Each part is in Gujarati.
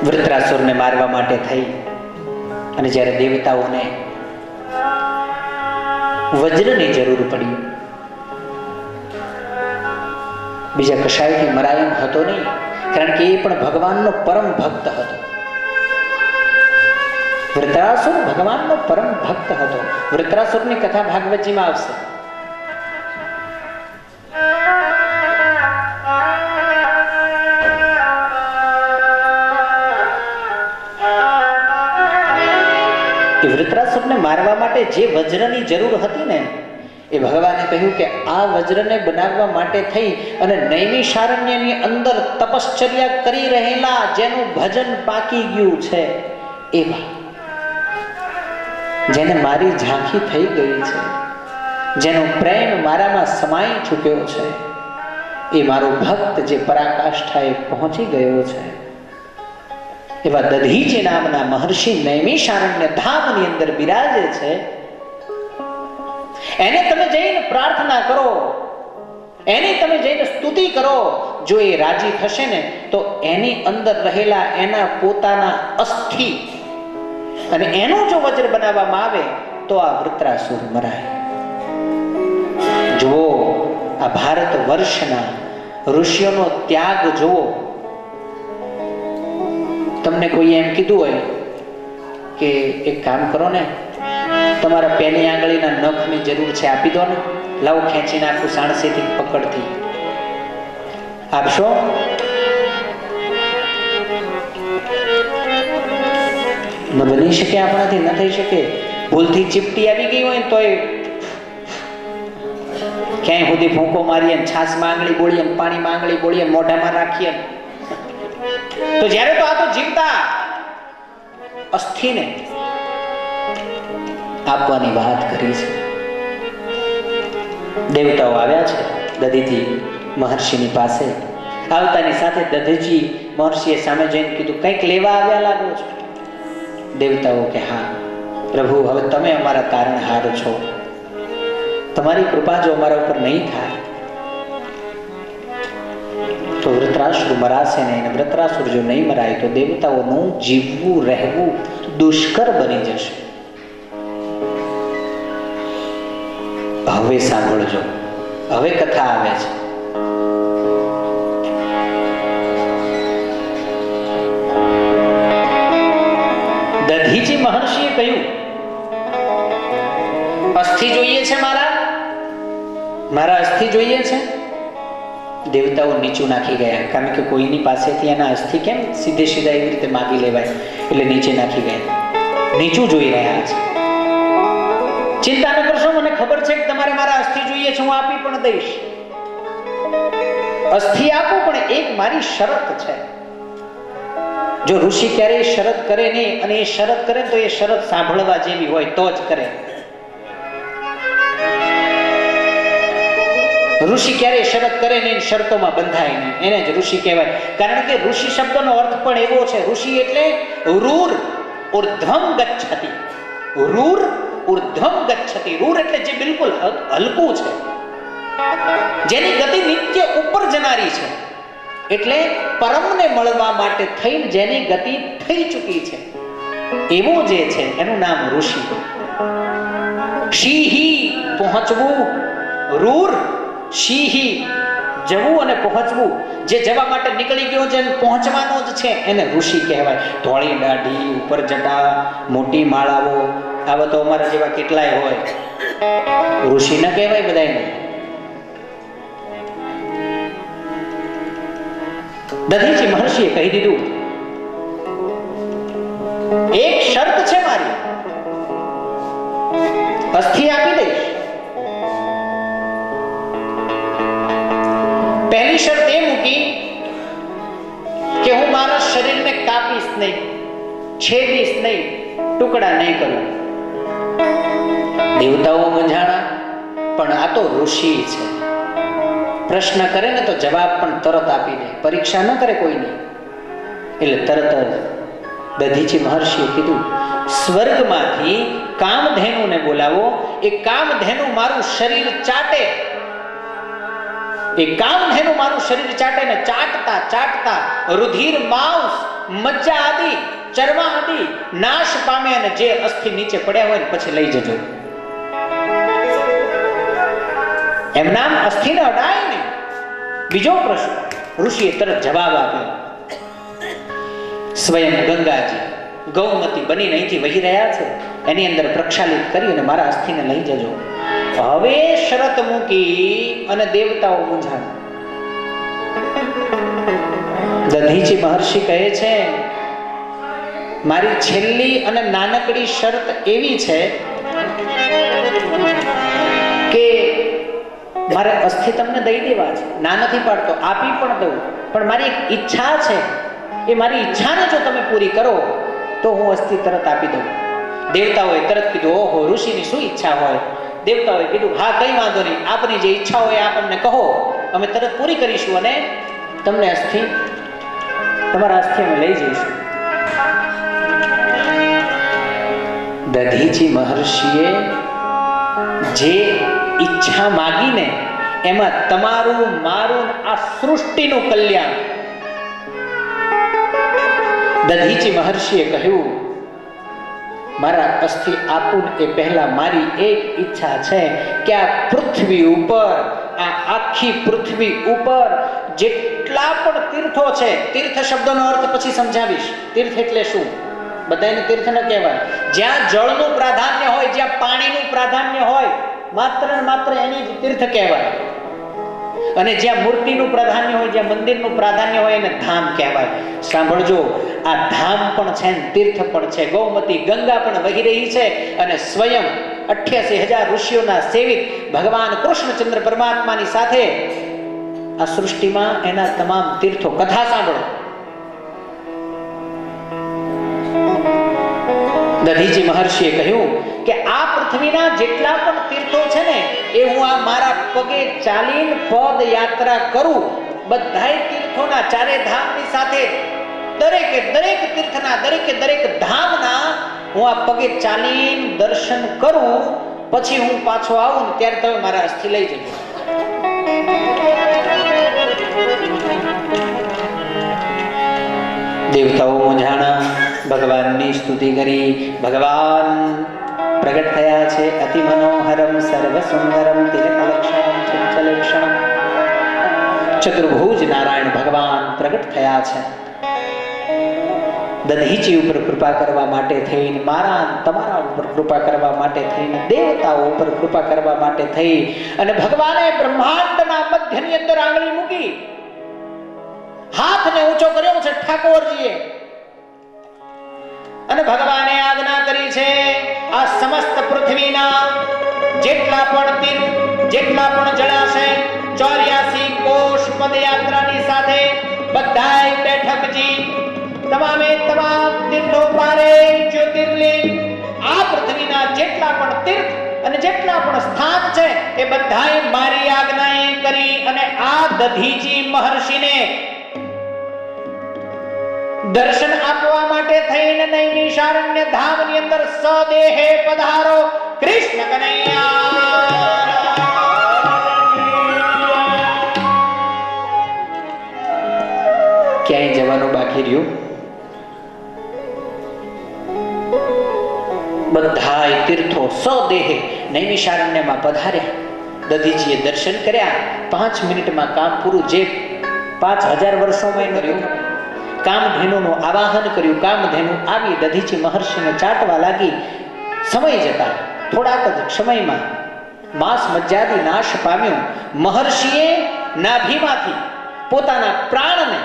વૃત્રાસુરને મારવા માટે થઈ અને જ્યારે દેવતાઓને વજ્રની જરૂર પડી, બીજા કશાયથી મરાય એમ હતો નહીં, કારણ કે એ પણ ભગવાનનો પરમ ભક્ત હતો. વૃત્રાસુર ભગવાનનો પરમ ભક્ત હતો. વૃત્રાસુરની કથા ભાગવતજીમાં આવશે. વૃત્રાસુરને મારવા માટે જે વજ્રની જરૂર હતી ને, એ ભગવાને કહ્યું કે આ વજ્રને બનાવવા માટે થઈ અને નૈમિષારણ્યની અંદર તપશ્ચર્યા કરી રહેલા, જેનું ભજન પાકી ગયું છે, એવા જેને મારી ઝાંખી થઈ ગઈ છે, જેનો પ્રેમ મારામાં સમાઈ ચૂક્યો છે, એ મારો ભક્ત જે પરાકાષ્ઠાએ પહોંચી ગયો છે, એવા દધીચી નામના મહર્ષિ નૈમિષારણ્ય ધામની અંદર બિરાજે છે. એને તમે જઈને પ્રાર્થના કરો, એની તમે જઈને સ્તુતિ કરો. જો એ રાજી થશે ને તો એની અંદર રહેલા એના પોતાના અસ્થિ અને એનું જો વજ્ર બનાવવામાં આવે તો આ વૃત્રાસુર મરાય. જુઓ, આ ભારત વર્ષના ઋષિઓનો ત્યાગ જુઓ. તમને કોઈ એમ કીધું હોય કે એક કામ કરો ને, તમારા પેની આંગળીના નખની જરૂર છે, આપી દો ને, લાવો ખેંચી નાખું સાણસીથી પકડથી, આપશો? ન બની શકે, આપણાથી ન થઈ શકે. ભૂલથી ચીપટી આવી ગઈ હોય તો ક્યાંય સુધી ફૂંકો મારીએ, છાસમાં આંગળી બોળીએ, પાણીમાં આંગળી બોળીએ, મોઢામાં રાખીએ, તો જ્યારે તો આ તો જીવતા અસ્થિને આપવાની વાત કરી છે. દેવતાઓ આવ્યા છે દધીચી મહર્ષિની પાસે. આવતાની સાથે દધીચી મહર્ષિએ સામે જઈને કીધું, કંઈક લેવા આવ્યા લાગો છો? દેવતાઓ કે હા પ્રભુ, હવે તમે અમારા તારણહાર છો, તમારી કૃપા જો અમારા ઉપર નહીં થાય તો વૃત્રાસુર મરાશે નહીં. વૃત્રાસુર જો નહીં મરાય તો દેવતાઓનું જીવવું રહેવું દુષ્કર બની જશે. હવે સાંભળજો, હવે કથા આવે છે. દધીચી મહર્ષિએ કહ્યું, અસ્થિ જોઈએ છે, મારા અસ્થિ જોઈએ છે. દેવતાઓ નીચું નાખી ગયા, કારણ કે કોઈની પાસેથી એના અસ્થિ કેમ સીધે સીધા એવી રીતે માગી લેવાય, એટલે નીચે નાખી ગયા, નીચું જોઈ રહ્યા છે. ચિંતા ન કરશો, મને ખબર છે કે તમારે મારા અસ્થિ જોઈએ છે, હું આપી પણ દઈશ. અસ્થિ આપું, પણ એક મારી શરત છે. જો ઋષિ ક્યારેય શરત કરે નહીં, અને એ શરત કરે તો એ શરત સાંભળવા જેવી હોય તો જ કરે. ઋષિ ક્યારેય શરત કરે નહીં, શરતોમાં બંધાય નહીં, એને જ ઋષિ કહેવાય. કારણ કે ઋષિ શબ્દનો અર્થ પણ એવો છે. ઋષિ એટલે રૂર ઉર્ધ્વમ ગચ્છતિ. રૂર ઉર્ધ્વમ ગચ્છતિ. રૂર એટલે જે બિલકુલ હલકું છે, જેની ગતિ નિત્ય ઉપર જનારી છે, એટલે પરમને મળવા માટે થઈને જેની ગતિ થઈ ચૂકી છે, એવો જે છે એનું નામ ઋષિ. શીહી પહોંચવું, રૂર શીહી જવું અને પહોંચવું, જે જવા માટે નીકળી ગયો છે પહોંચવાનો જ છે, એને ઋષિ કહેવાય. ધોળી દાઢી, ઉપર જટા, મોટી માળાઓ, આવા તો અમારા જેવા કેટલાય હોય, ઋષિ ન કહેવાય બધાને. દધીચી મહર્ષિએ કહી દીધું, એક શરત છે મારી, અસ્થિ આપી દઈશ. પહેલી શરત એ મૂકી કે હું મારા શરીરને કાપીશ નહીં, છેદીશ નહીં, ટુકડા નહીં કરું. દેવતાઓ મૂંઝાણા, પણ આ તો ઋષિ છે, પ્રશ્ન કરે ને તો જવાબ પણ તરત આપી દે, પરીક્ષા ન કરે કોઈની. એટલે તરત જ દધીચી મહર્ષિએ કીધું, સ્વર્ગમાંથી કામધેનુને બોલાવો, એ કામધેનુ મારું શરીર ચાટે. એ કામધેનુ મારું શરીર ચાટે ને ચાટતા ચાટતા રુધિર માંસ મજ્જા આદિ ચરવા આદિ નાશ પામે અને જે અસ્થિ નીચે પડ્યા હોય પછી લઈ જજો. એમ નામ અસ્થિને અડાય નહીં. બીજો પ્રશ્ન ઋષિએ તરત જવાબ આપ્યો. સ્વયં ગંગાજી ગૌમતી બનીને અહીંથી વહી રહ્યા છે, એની અંદર પ્રક્ષાલિત કરી અને મારા અસ્થિને લઈ જજો. હવે શરત મૂકી અને દેવતાઓ મૂંઝાણા. દધીચી મહર્ષિ કહે છે, મારી છેલ્લી અને નાનકડી શરત એવી છે કે મારે અસ્થિ તમને દઈ દેવા છે, ના નથી પાડતો, આપી પણ દઉં, પણ મારી એક ઈચ્છા છે, એ મારી ઈચ્છાને જો તમે પૂરી કરો તો હું અસ્થિ તરત આપી દઉં. દેવતાઓએ તરત કીધું, ઓહો, ઋષિની શું ઈચ્છા હોય? દેવતાઓએ કીધું, હા, કઈ વાંધો નહીં, આપની જે ઈચ્છા હોય આપ અમને કહો, અમે તરત પૂરી કરીશું અને તમને અસ્થિ, તમારા અસ્થિ અમે લઈ જઈશું. દધીચી મહર્ષિએ જે ઈચ્છા માગીને એમાં તમારું મારું આ સૃષ્ટિનું કલ્યાણ. દધીચી મહર્ષિએ કહ્યું, મારા અસ્થિ આપું એ પહેલા મારી એક ઈચ્છા છે કે આ પૃથ્વી ઉપર, આ આખી પૃથ્વી ઉપર જેટલા પણ તીર્થો છે, તીર્થ શબ્દનો અર્થ પછી સમજાવીશ. તીર્થ એટલે શું? બધાને તીર્થ ન કહેવાય. જ્યાં જળનું પ્રાધાન્ય હોય, જ્યાં પાણીનું પ્રાધાન્ય હોય, માત્ર ને માત્ર એને જ તીર્થ કહેવાય. અને જ્યાં મૂર્તિનું પ્રાધાન્ય હોય, જ્યાં મંદિરનું પ્રાધાન્ય હોય એને ધામ કહેવાય. સાંભળજો, આ ધામ પણ છે ને તીર્થ પણ છે. ગૌમતી ગંગા પણ વહી રહી છે અને સ્વયં 88,000 ઋષિઓના સેવિત ભગવાન કૃષ્ણચંદ્ર પરમાત્માની સાથે આ સૃષ્ટિમાં એના તમામ તીર્થો. કથા સાંભળો. દધીચી મહર્ષિએ કહ્યું કે આ પૃથ્વીના જેટલા પણ તીર્થો છે ને એ હું આ મારા પગે ચાલીને પદયાત્રા કરું. બધાય તીર્થોના, ચારે ધામની સાથે દરેકે દરેક તીર્થના, દરેકે દરેક ધામના હું આ પગે ચાલીને દર્શન કરું, પછી હું પાછો આવું ને ત્યારે તમે મારા અસ્થિ લઈ જજો. દેવતાઓ મૂંઝાણા, ભગવાનની સ્તુતિ કરી. ભગવાન પ્રગટ થયા છે. અતિ મનોહરમ સર્વ સુંદરમ તિલકલક્ષણમ ચંચલક્ષણમ. ચતુર્ભુજ નારાયણ ભગવાન પ્રગટ થયા છે. દધીચી ઉપર કૃપા કરવા માટે થઈને, મારા તમારા ઉપર કૃપા કરવા માટે થઈને, દેવતાઓ ઉપર કૃપા કરવા માટે થઈ અને ભગવાને બ્રહ્માંડના મધ્યની અંદર આંગળી મૂકી, હાથને ઊંચો કર્યો છે ઠાકોરજીએ, અને ભગવાને આજ્ઞા કરી છે આ સમસ્ત પૃથ્વીના જેટલા પણ તીર્થ, જેટલા પણ જળાશય, 84 કોષ પદયાત્રાની સાથે બધાય બેઠકજી, તમામે તમામ તીર્થો પારે જ્યોતિર્લિંગ, આ પૃથ્વીના જેટલા પણ તીર્થ અને જેટલા પણ સ્થાન છે એ બધાય મારી આજ્ઞાએ કરી અને આ દધીચી મહર્ષિને દર્શન આપવા માટે થઈને નૈમિષારણ્ય ધામની અંદર સદેહે પધારો. કૃષ્ણ કનૈયા. ક્યાંય જવાનું બાકી રહ્યું? બધાય તીર્થો સદેહે નૈમિષારણ્યમાં પધાર્યા. દધીજીએ દર્શન કર્યા. 5 મિનિટમાં કામ પૂરું. જે 5000 વર્ષોમાં કર્યું. કામધેનુનું આવાહન કર્યું. કામધેનુ આવી દધીચી મહર્ષિને ચાટવા લાગી. સમય જતા થોડાક જ સમયમાં માંસ મજ્જાદી નાશ પામ્યું. મહર્ષિએ નાભીમાંથી પોતાના પ્રાણને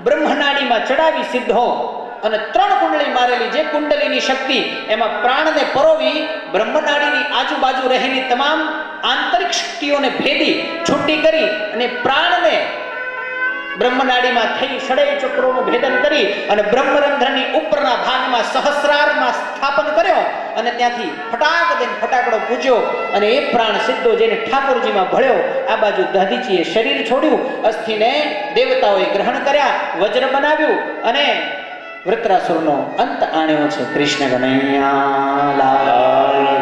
બ્રહ્મનાડીમાં ચડાવી સિદ્ધો અને 3 કુંડળી મારેલી, જે કુંડલીની શક્તિ એમાં પ્રાણને પરોવી બ્રહ્મનાડીની આજુબાજુ રહેલી તમામ આંતરિક શક્તિઓને ભેદી છૂટી કરી અને પ્રાણને બ્રહ્મનાડીમાં થઈ ષડ્ય ચક્રોનું ભેદન કરી અને બ્રહ્મરંધ્રની ઉપરના ભાગમાં સહસ્રારમાં સ્થાપન કર્યો અને ત્યાંથી ફટાક દઈને ફટાકડો પૂજ્યો અને એ પ્રાણ સીધો જઈને ઠાકોરજીમાં ભળ્યો. આ બાજુ દધીચીએ શરીર છોડ્યું. અસ્થિને દેવતાઓએ ગ્રહણ કર્યા, વજ્ર બનાવ્યું અને વૃત્રાસુરનો અંત આણ્યો છે. કૃષ્ણ કનૈયા લાલ.